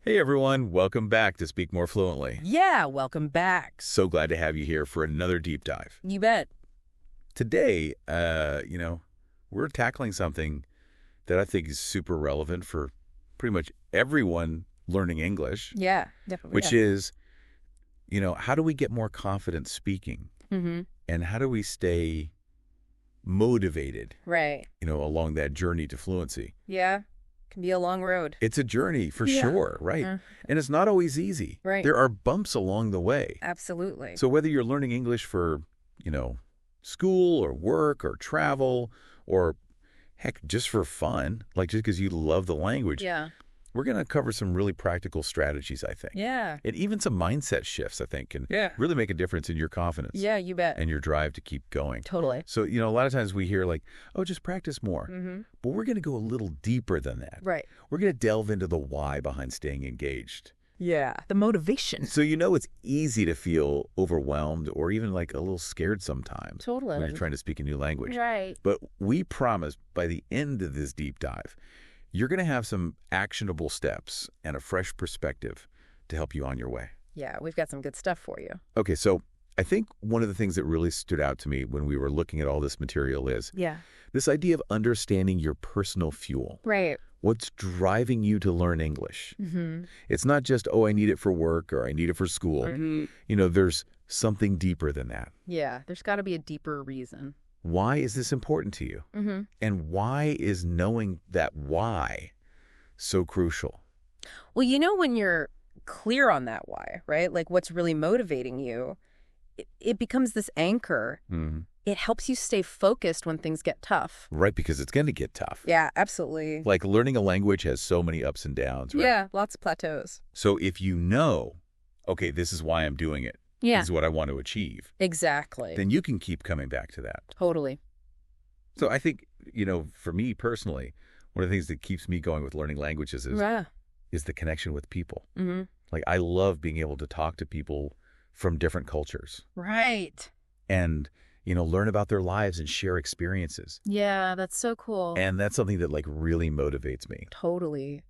Hey everyone, welcome back to Speak More Fluently. Yeah, welcome back. So glad to have you here for another deep dive. You bet. Today, we're tackling something that I think is super relevant for pretty much everyone learning English. Yeah, definitely. Which is, how do we get more confident speaking? Mm-hmm. And how do we stay motivated, Right. along that journey to fluency? Yeah, can be a long road. It's a journey for sure, right? And it's not always easy. Right. There are bumps along the way. Absolutely. So whether you're learning English for, school or work or travel or, heck, just for fun, like just because you love the language, Yeah. we're going to cover some really practical strategies, I think. Yeah. And even some mindset shifts, I think, can really make a difference in your confidence. Yeah, you bet. And your drive to keep going. Totally. So, a lot of times we hear like, oh, just practice more. Mm-hmm. But we're going to go a little deeper than that. Right. We're going to delve into the why behind staying engaged. Yeah. The motivation. So it's easy to feel overwhelmed or even like a little scared sometimes. Totally. When you're trying to speak a new language. Right. But we promise by the end of this deep dive, you're going to have some actionable steps and a fresh perspective to help you on your way. Yeah, we've got some good stuff for you. Okay, so I think one of the things that really stood out to me when we were looking at all this material is this idea of understanding your personal fuel. Right. What's driving you to learn English? Mm-hmm. It's not just, I need it for work or I need it for school. Mm-hmm. There's something deeper than that. Yeah, there's got to be a deeper reason. Why is this important to you? Mm-hmm. And why is knowing that why so crucial? Well, when you're clear on that why, right? Like what's really motivating you, it becomes this anchor. Mm-hmm. It helps you stay focused when things get tough. Right, because it's going to get tough. Yeah, absolutely. Like learning a language has so many ups and downs, right? Yeah, lots of plateaus. So if you know, okay, this is why I'm doing it. Yeah. This is what I want to achieve. Exactly. Then you can keep coming back to that. Totally. So I think, for me personally, one of the things that keeps me going with learning languages is the connection with people. Mm-hmm. Like I love being able to talk to people from different cultures. Right. And, learn about their lives and share experiences. Yeah, that's so cool. And that's something that like really motivates me. Totally.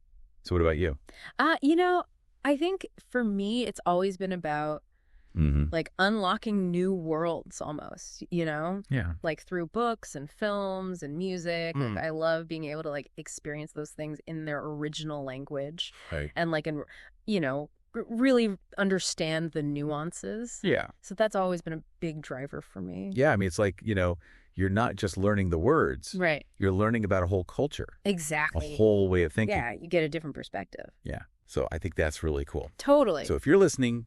So what about you? I think for me, it's always been about like unlocking new worlds almost, Yeah. like through books and films and music. Like, I love being able to like experience those things in their original language. Right. And like, really understand the nuances. Yeah. So that's always been a big driver for me. Yeah. I mean, it's like, you're not just learning the words. Right. You're learning about a whole culture. Exactly. A whole way of thinking. Yeah, you get a different perspective. Yeah. So I think that's really cool. Totally. So if you're listening,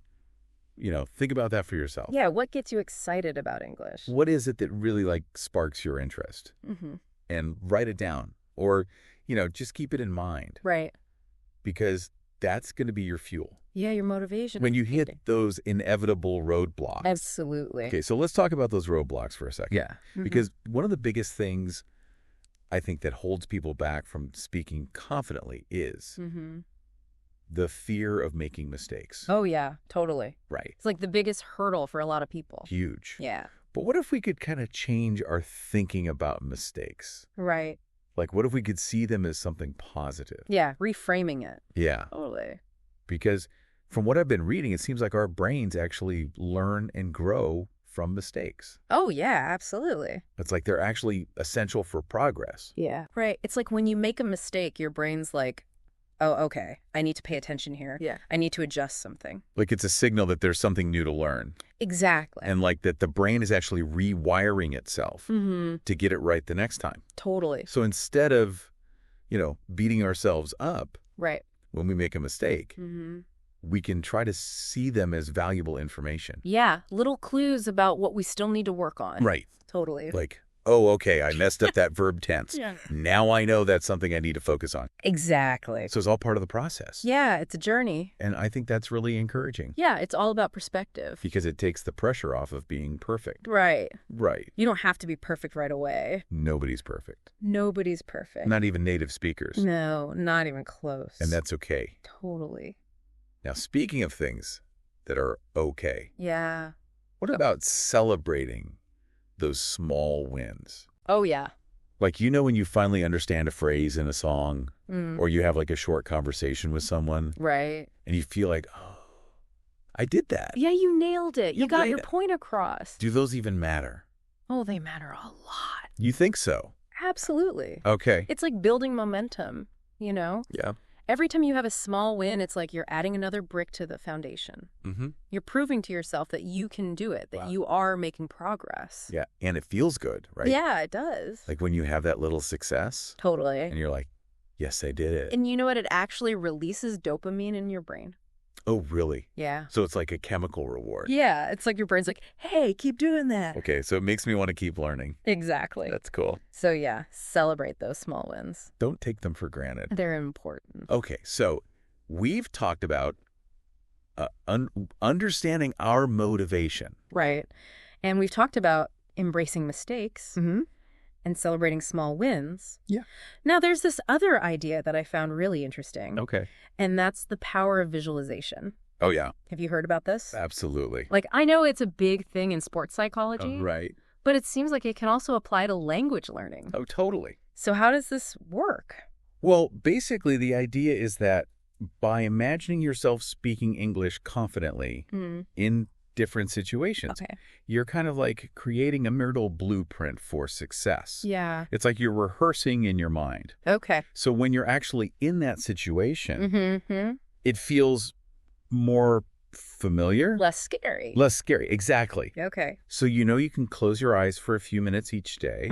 think about that for yourself. Yeah, what gets you excited about English? What is it that really like sparks your interest? Mm-hmm. And write it down or, just keep it in mind. Right. Because that's going to be your fuel. Yeah, your motivation. When you hit those inevitable roadblocks. Absolutely. Okay, so let's talk about those roadblocks for a second. Yeah. Mm-hmm. Because one of the biggest things I think that holds people back from speaking confidently is the fear of making mistakes. Oh, yeah, totally. Right. It's like the biggest hurdle for a lot of people. Huge. Yeah. But what if we could kind of change our thinking about mistakes? Right. Like, what if we could see them as something positive? Yeah, reframing it. Yeah. Totally. Because from what I've been reading, it seems like our brains actually learn and grow from mistakes. Oh, yeah, absolutely. It's like they're actually essential for progress. Yeah. Right. It's like when you make a mistake, your brain's like, oh, okay, I need to pay attention here. Yeah. I need to adjust something. Like it's a signal that there's something new to learn. Exactly. And like that the brain is actually rewiring itself to get it right the next time. Totally. So instead of, beating ourselves up when we make a mistake, we can try to see them as valuable information. Yeah. Little clues about what we still need to work on. Right. Totally. Like, oh, okay, I messed up that verb tense. Yeah. Now I know that's something I need to focus on. Exactly. So it's all part of the process. Yeah, it's a journey. And I think that's really encouraging. Yeah, it's all about perspective. Because it takes the pressure off of being perfect. Right. Right. You don't have to be perfect right away. Nobody's perfect. Nobody's perfect. Not even native speakers. No, not even close. And that's okay. Totally. Now, speaking of things that are okay. Yeah. What about celebrating those small wins? Oh, yeah. Like, when you finally understand a phrase in a song Mm. or you have like a short conversation with someone Right. and you feel like, oh, I did that. Yeah, you nailed it. You got your it. point across. Do those even matter? Oh, they matter a lot. You think so? Absolutely. Okay. It's like building momentum, you know? Yeah. Every time you have a small win, it's like you're adding another brick to the foundation. Mm-hmm. You're proving to yourself that you can do it, that you are making progress. Yeah. And it feels good, right? Yeah, it does. Like when you have that little success Totally. and you're like, yes, I did it. And you know what? It actually releases dopamine in your brain. Oh, really? Yeah. So it's like a chemical reward. Yeah. It's like your brain's like, hey, keep doing that. Okay. So it makes me want to keep learning. Exactly. That's cool. So yeah, celebrate those small wins. Don't take them for granted. They're important. Okay. So we've talked about understanding our motivation. Right. And we've talked about embracing mistakes and celebrating small wins. Yeah. Now, there's this other idea that I found really interesting. Okay. And that's the power of visualization. Oh, yeah. Have you heard about this? Absolutely. Like, I know it's a big thing in sports psychology, Right. but it seems like it can also apply to language learning. Oh, totally. So how does this work? Well, basically, the idea is that by imagining yourself speaking English confidently in different situations, Okay. you're kind of like creating a mental blueprint for success. Yeah. It's like you're rehearsing in your mind. Okay. So when you're actually in that situation, it feels more familiar. Less scary. Less scary. Exactly. Okay. So you can close your eyes for a few minutes each day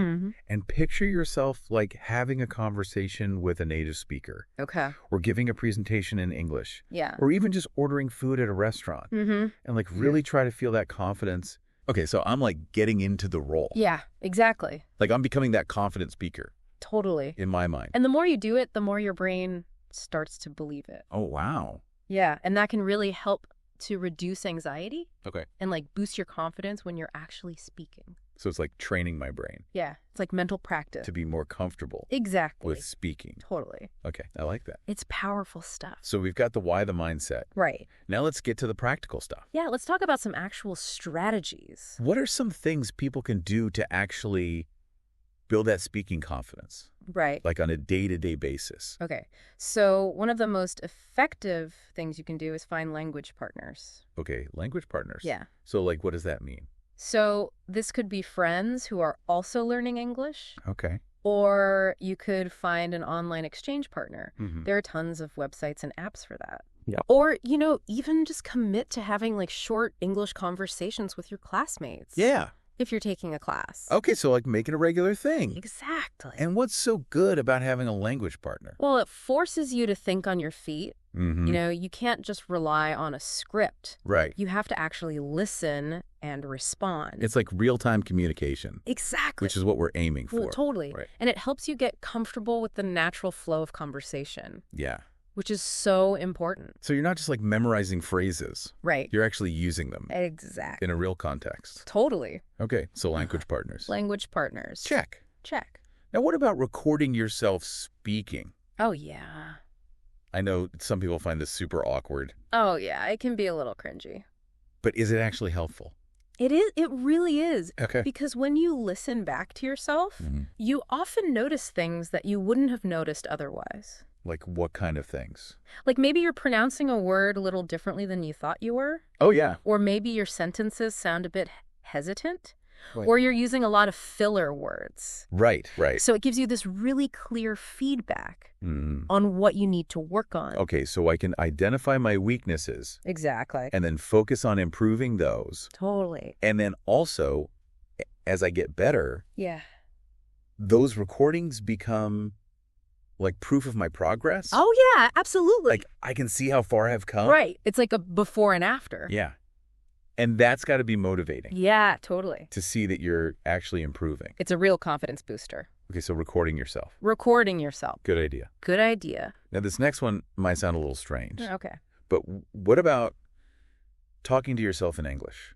and picture yourself like having a conversation with a native speaker Okay. or giving a presentation in English Yeah. or even just ordering food at a restaurant and like really try to feel that confidence. Okay, so I'm like getting into the role. Yeah, exactly. Like I'm becoming that confident speaker Totally. in my mind. And the more you do it, the more your brain starts to believe it. Oh, wow. Yeah. And that can really help to reduce anxiety Okay. and like boost your confidence when you're actually speaking. So it's like training my brain Yeah. It's like mental practice. to be more comfortable Exactly. with speaking. Totally. Okay, I like that. It's powerful stuff. So we've got the why, the mindset. Right. Now let's get to the practical stuff. Yeah. Let's talk about some actual strategies. What are some things people can do to actually build that speaking confidence, Right. like on a day-to-day basis? Okay. So one of the most effective things you can do is find language partners. Okay, language partners. Yeah. So like, what does that mean? So this could be friends who are also learning English, Okay. or you could find an online exchange partner. Mhm. There are tons of websites and apps for that. Yeah. Or, even just commit to having like short English conversations with your classmates. Yeah. If you're taking a class. Okay, so like make it a regular thing. Exactly. And what's so good about having a language partner? Well, it forces you to think on your feet. Mm-hmm. You can't just rely on a script. Right. You have to actually listen and respond. It's like real-time communication, Exactly. which is what we're aiming for. Well, totally. Right. And it helps you get comfortable with the natural flow of conversation, Yeah. which is so important. So you're not just like memorizing phrases. Right. You're actually using them Exactly. in a real context. Totally. Okay, so language partners. Language partners. Check. Check. Now, what about recording yourself speaking? Oh, yeah. I know some people find this super awkward, Oh, yeah. It can be a little cringy. but is it actually helpful? It is. It really is. Okay. Because when you listen back to yourself, Mhm. you often notice things that you wouldn't have noticed otherwise. Like what kind of things? Like maybe you're pronouncing a word a little differently than you thought you were. Oh, yeah. Or maybe your sentences sound a bit hesitant. Right. Or you're using a lot of filler words. Right. So it gives you this really clear feedback Mhm. on what you need to work on. Okay, so I can identify my weaknesses Exactly. and then focus on improving those. Totally. And then also, as I get better, Yeah. those recordings become like proof of my progress. Oh, yeah, absolutely. Like I can see how far I've come. Right. It's like a before and after. Yeah. And that's got to be motivating Yeah, totally. to see that you're actually improving. It's a real confidence booster. Okay, so recording yourself. Recording yourself. Good idea. Good idea. Now, this next one might sound a little strange, Okay. but what about talking to yourself in English?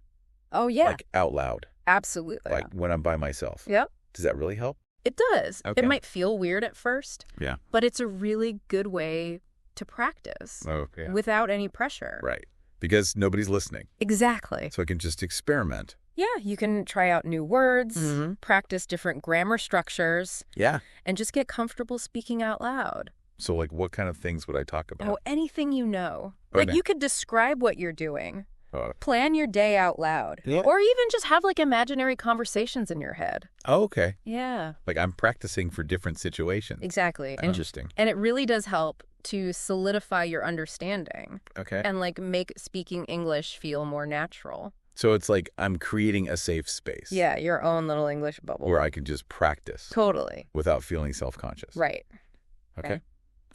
Oh, yeah. Like out loud, Absolutely. like when I'm by myself. Yep. Does that really help? It does. Okay. It might feel weird at first, Yeah. but it's a really good way to practice Okay. without any pressure. Right. Because nobody's listening. Exactly. So I can just experiment Yeah, you can try out new words, Mm-hmm. practice different grammar structures, Yeah. and just get comfortable speaking out loud. So, like, what kind of things would I talk about? Oh, anything you know. Oh, Like, no. you could describe what you're doing. Oh, Plan your day out loud. Yeah. Or even just have, like, imaginary conversations in your head. okay. Yeah. Like, I'm practicing for different situations. Exactly. Interesting. And it really does help to solidify your understanding Okay. and, like, make speaking English feel more natural. So it's like I'm creating a safe space. Yeah, your own little English bubble. Where I can just practice Totally. without feeling self-conscious. Right. Okay. Right.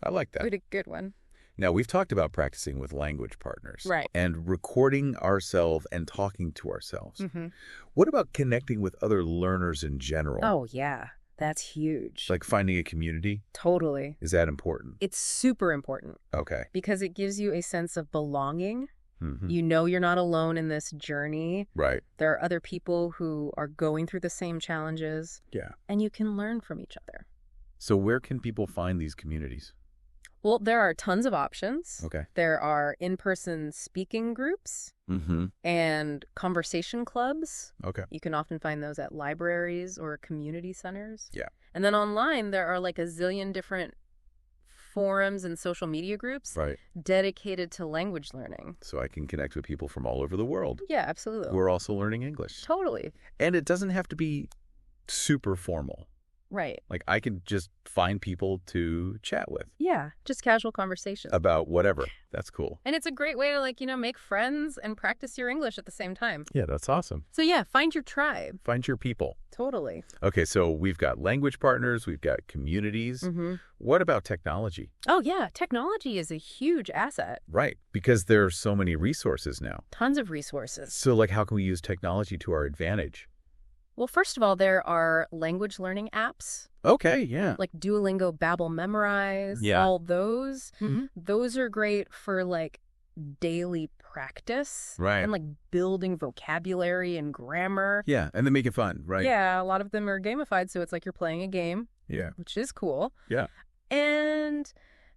I like that. Good one. Now, we've talked about practicing with language partners. Right. And recording ourselves and talking to ourselves. Mm-hmm. What about connecting with other learners in general? Oh, yeah. That's huge. Like finding a community? Totally. Is that important? It's super important Okay. because it gives you a sense of belonging. Mm-hmm. You know you're not alone in this journey. Right. There are other people who are going through the same challenges. Yeah. And you can learn from each other. So where can people find these communities? Well, there are tons of options. Okay. There are in-person speaking groups Mm-hmm. and conversation clubs. Okay. You can often find those at libraries or community centers. Yeah. And then online, there are like a zillion different forums and social media groups Right. dedicated to language learning. So I can connect with people from all over the world Yeah, absolutely. who are also learning English. Totally. And it doesn't have to be super formal. Right. Like I can just find people to chat with Yeah, just casual conversation. about whatever. That's cool. And it's a great way to, like, make friends and practice your English at the same time. Yeah, that's awesome. So yeah, find your tribe. Find your people. Totally. Okay, so we've got language partners, we've got communities. Mm-hmm. What about technology? Oh yeah, technology is a huge asset. Right, because there are so many resources now. Tons of resources. So like how can we use technology to our advantage? Well, first of all, there are language learning apps Okay, yeah. like Duolingo, Babbel, Memorize, Yeah. all those. Mm-hmm. Those are great for like daily practice. Right. And like building vocabulary and grammar. Yeah, and then make it fun, right? Yeah, a lot of them are gamified, so it's like you're playing a game, Yeah. which is cool. Yeah. And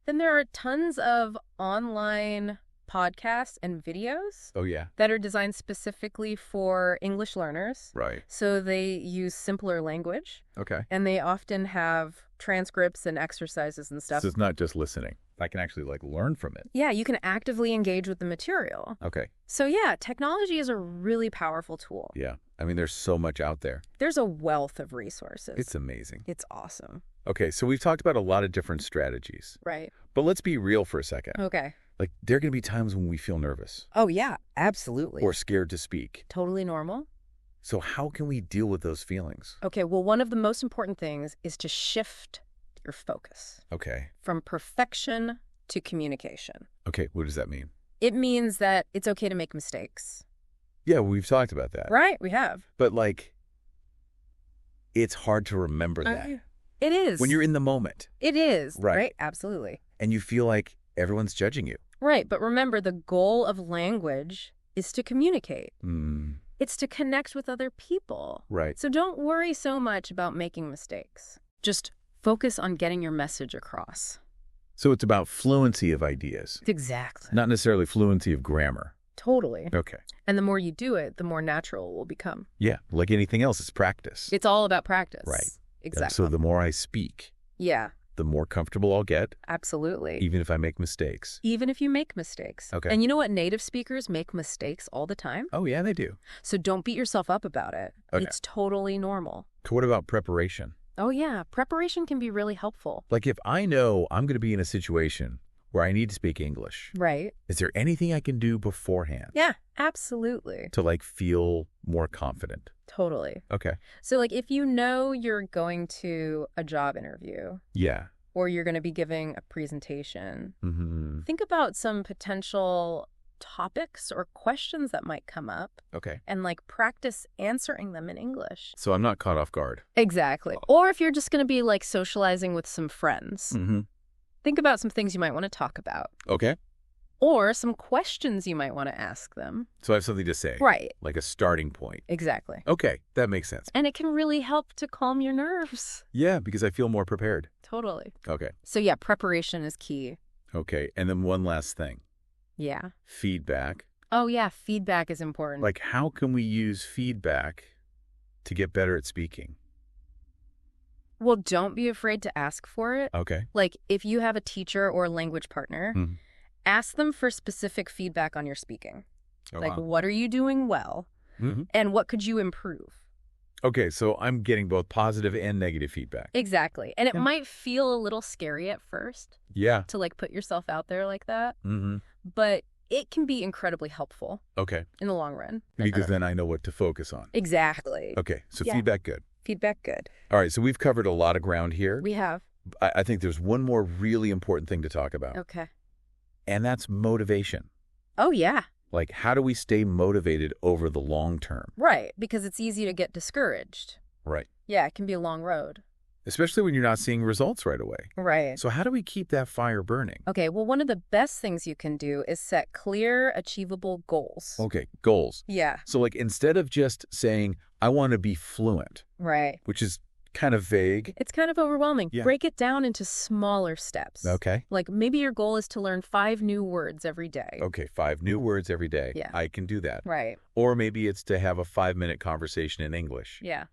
then there are tons of online podcasts and videos Oh, yeah. that are designed specifically for English learners. Right. So they use simpler language, Okay. and they often have transcripts and exercises and stuff. So it's not just listening. I can actually like learn from it. Yeah, you can actively engage with the material. Okay. So yeah, technology is a really powerful tool. Yeah. I mean, there's so much out there. There's a wealth of resources. It's amazing. It's awesome. Okay, so we've talked about a lot of different strategies, Right. but let's be real for a second. Okay. Like, there are going to be times when we feel nervous Oh yeah, absolutely. or scared to speak. Totally normal. So how can we deal with those feelings? Okay, well, one of the most important things is to shift your focus Okay. from perfection to communication. Okay, what does that mean? It means that it's okay to make mistakes. Yeah, we've talked about that. Right, we have. But, like, it's hard to remember that. It is. When you're in the moment It is. Right. Right, absolutely. and you feel like everyone's judging you. Right, but remember, the goal of language is to communicate. Mm, It's to connect with other people. right. So don't worry so much about making mistakes. Just focus on getting your message across. So it's about fluency of ideas, Exactly. not necessarily fluency of grammar. Totally. Okay. And the more you do it, the more natural it will become. Yeah, like anything else, it's practice. It's all about practice. Right. Exactly. So the more I speak, Yeah, the more comfortable I'll get, absolutely. even if I make mistakes. Even if you make mistakes. Okay. And you know what? Native speakers make mistakes all the time. Oh, yeah, they do. So don't beat yourself up about it. Okay. It's totally normal. What about preparation? Oh, yeah. Preparation can be really helpful. Like if I know I'm going to be in a situation where I need to speak English, Right. is there anything I can do beforehand Yeah, absolutely. to like feel more confident? Totally. Okay. So, like, if you know you're going to a job interview Yeah. or you're going to be giving a presentation, Mm-hmm. think about some potential topics or questions that might come up Okay. and, like, practice answering them in English. So I'm not caught off guard. Exactly. Or if you're just going to be, like, socializing with some friends, Mm-hmm. think about some things you might want to talk about Okay. or some questions you might want to ask them. So I have something to say. Right. Like a starting point. Exactly. Okay. That makes sense. And it can really help to calm your nerves. Yeah, because I feel more prepared. Totally. Okay. So, yeah, preparation is key. Okay. And then one last thing. Yeah. Feedback. Oh, yeah. Feedback is important. Like, how can we use feedback to get better at speaking? Well, don't be afraid to ask for it. Okay. Like, if you have a teacher or a language partner, Mhm. ask them for specific feedback on your speaking. Oh, Like, wow. what are you doing well? Mhm. And what could you improve? Okay, so I'm getting both positive and negative feedback. Exactly. And it Yeah. might feel a little scary at first Yeah. to, like, put yourself out there like that. Mm-hmm. But it can be incredibly helpful Okay. in the long run. Because then I know what to focus on. Exactly. Okay, so Yeah. feedback good. Feedback good. All right, so we've covered a lot of ground here. We have. I think there's one more really important thing to talk about, Okay. and that's motivation. Oh, yeah. Like, how do we stay motivated over the long term? Right. Because it's easy to get discouraged. Right. Yeah, it can be a long road. Especially when you're not seeing results right away. Right. So how do we keep that fire burning? Okay, well, one of the best things you can do is set clear, achievable goals. Okay, goals. Yeah, So, like, instead of just saying, I want to be fluent, right. which is kind of vague. It's kind of overwhelming. Yeah. Break it down into smaller steps. Okay. Like maybe your goal is to learn 5 new words every day. Okay, 5 new words every day. Yeah. I can do that. Right. Or maybe it's to have a 5-minute conversation in English Yeah,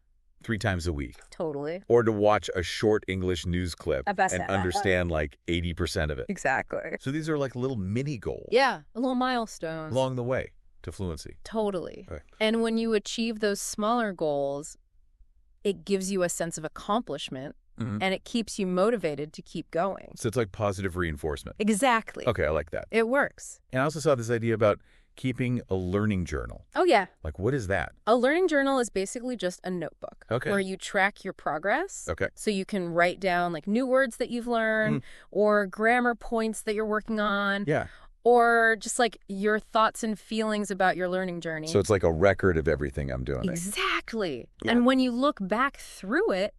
3 times a week. totally. Or to watch a short English news clip and understand like 80% of it. Exactly. So these are like little mini goals Yeah, a little milestones. along the way to fluency. Totally. Okay. And when you achieve those smaller goals, it gives you a sense of accomplishment Mhm. and it keeps you motivated to keep going. So it's like positive reinforcement. Exactly. Okay, I like that. It works. And I also saw this idea about keeping a learning journal. Oh, yeah. Like, what is that? A learning journal is basically just a notebook Okay. where you track your progress. Okay. So you can write down like new words that you've learned or grammar points that you're working on Yeah. or just like your thoughts and feelings about your learning journey. So it's like a record of everything I'm doing. Exactly. Yeah. And when you look back through it,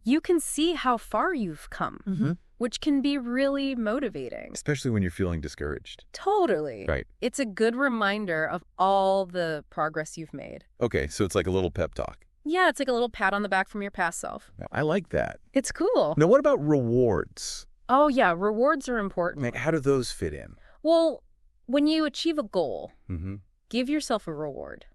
you can see how far you've come, Mm-hmm. which can be really motivating. Especially when you're feeling discouraged. Totally. Right. It's a good reminder of all the progress you've made. Okay, so it's like a little pep talk. Yeah, it's like a little pat on the back from your past self. I like that. It's cool. Now, what about rewards? Oh, yeah, rewards are important. Like, how do those fit in? Well, when you achieve a goal, Mm-hmm. give yourself a reward.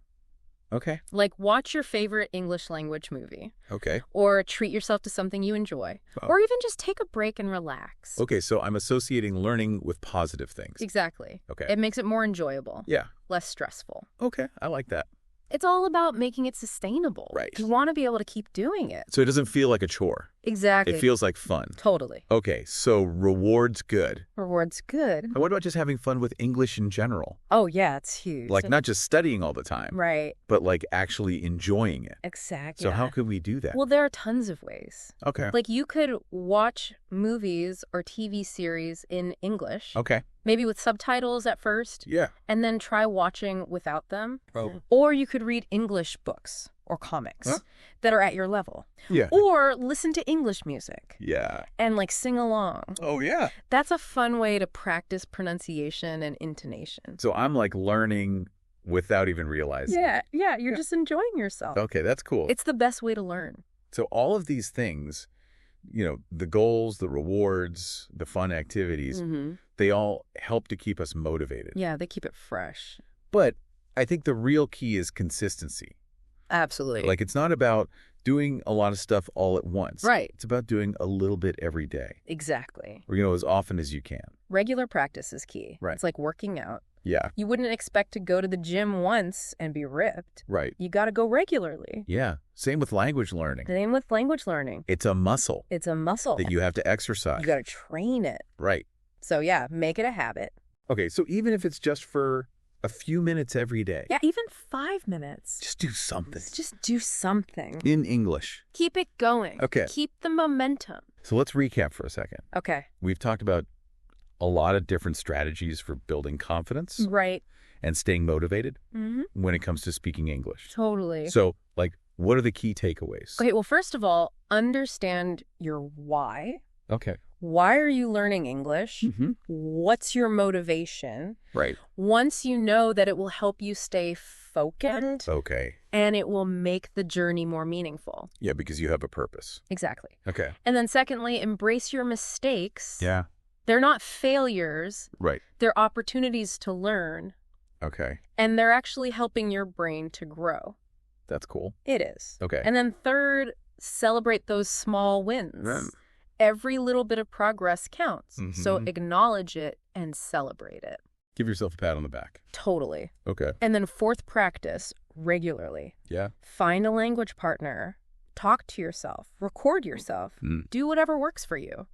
Okay. Like watch your favorite English language movie Okay. or treat yourself to something you enjoy Oh. or even just take a break and relax. Okay, so I'm associating learning with positive things. Exactly. Okay. It makes it more enjoyable, Yeah. less stressful. Okay, I like that. It's all about making it sustainable. Right. You want to be able to keep doing it. So it doesn't feel like a chore. Exactly. It feels like fun. Totally. Okay, so rewards good. Rewards good. And what about just having fun with English in general? Oh, yeah, it's huge. Like not just studying all the time, Right. but like actually enjoying it. Exactly. So how can we do that? Well, there are tons of ways. Okay. Like you could watch movies or TV series in English, Okay. maybe with subtitles at first, Yeah. and then try watching without them. Oh. Or you could read English books or comics Huh? that are at your level. Yeah. Or listen to English music Yeah. and like sing along. Oh, yeah. That's a fun way to practice pronunciation and intonation. So I'm like learning without even realizing. Yeah, you're Yeah. just enjoying yourself. Okay, that's cool. It's the best way to learn. So all of these things, you know, the goals, the rewards, the fun activities, Mm-hmm. they all help to keep us motivated. Yeah, they keep it fresh. But I think the real key is consistency. Absolutely. Like it's not about doing a lot of stuff all at once. Right. It's about doing a little bit every day, Exactly. or, you know, as often as you can. Regular practice is key. Right. It's like working out. Yeah. You wouldn't expect to go to the gym once and be ripped. Right. You got to go regularly. Yeah. Same with language learning. Same with language learning. It's a muscle It's a muscle. that you have to exercise. You got to train it. Right. So yeah, make it a habit. Okay. So even if it's just for a few minutes every day, Yeah, even 5 minutes. just do something Just do something. in English. Keep it going. Okay. Keep the momentum. So let's recap for a second. Okay. We've talked about a lot of different strategies for building confidence Right. and staying motivated Mm-hmm. when it comes to speaking English. Totally. So, like, what are the key takeaways? Okay, well, first of all, understand your why. Okay. Why are you learning English? Mm-hmm. What's your motivation? Right. Once you know that it will help you stay focused Okay. and it will make the journey more meaningful. Yeah, because you have a purpose. Exactly. Okay. And then secondly, embrace your mistakes. Yeah. They're not failures. Right. They're opportunities to learn. Okay. And they're actually helping your brain to grow. That's cool. It is. Okay. And then third, celebrate those small wins. Every little bit of progress counts. So acknowledge it and celebrate it. Give yourself a pat on the back. Totally. Okay. And then fourth, practice regularly. Yeah. Find a language partner. Talk to yourself. Record yourself. Do whatever works for you.